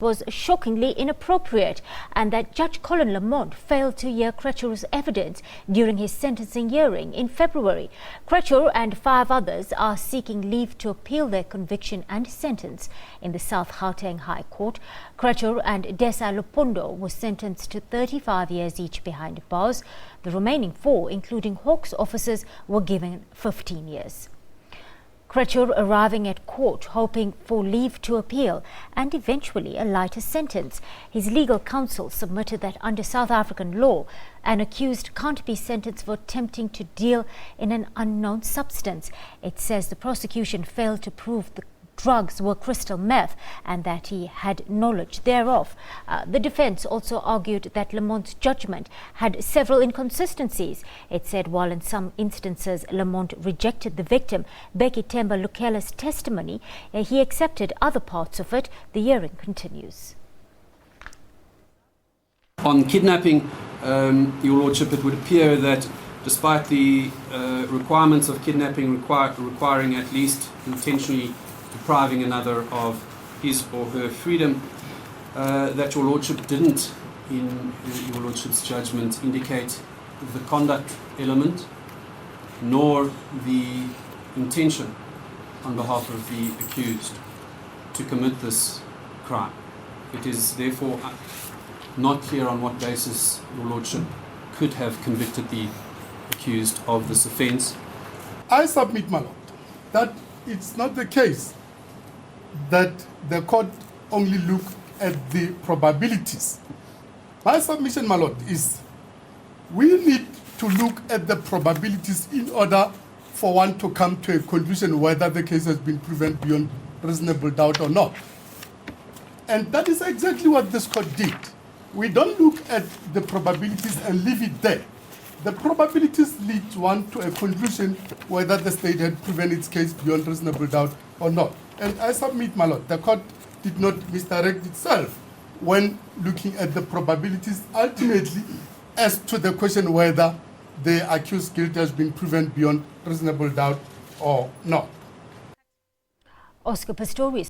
was shockingly inappropriate and that Judge Colin Lamont failed to hear Krijcir's evidence during his sentencing hearing in February. Krijcir and 5 others are seeking leave to appeal their conviction and sentence in the South Gauteng High Court. Krijcir and Desa Lupondo were sentenced to 35 years each behind bars. The remaining 4, including Hawks officers, were given 15 years. Krijcir arriving at court hoping for leave to appeal and eventually a lighter sentence. His legal counsel submitted that under South African law, an accused can't be sentenced for attempting to deal in an unknown substance. It says the prosecution failed to prove the drugs were crystal meth and that he had knowledge thereof. The defense also argued that Lamont's judgment had several inconsistencies. It said while in some instances Lamont rejected the victim, Bhekithemba Lukhele's testimony, he accepted other parts of it. The hearing continues. On kidnapping, Your Lordship, it would appear that despite the requirements of kidnapping requiring at least intentionally depriving another of his or her freedom, that Your Lordship didn't, in Your Lordship's judgment, indicate the conduct element nor the intention on behalf of the accused to commit this crime. It is therefore not clear on what basis Your Lordship could have convicted the accused of this offence. I submit, my Lord, that it's not the case that the court only look at the probabilities. My submission, my Lord, is we need to look at the probabilities in order for one to come to a conclusion whether the case has been proven beyond reasonable doubt or not. And that is exactly what this court did. We don't look at the probabilities and leave it there. The probabilities lead one to a conclusion whether the state had proven its case beyond reasonable doubt or not. And I submit, my Lord, the court did not misdirect itself when looking at the probabilities ultimately as to the question whether the accused guilt has been proven beyond reasonable doubt or not. Oscar Pistorius.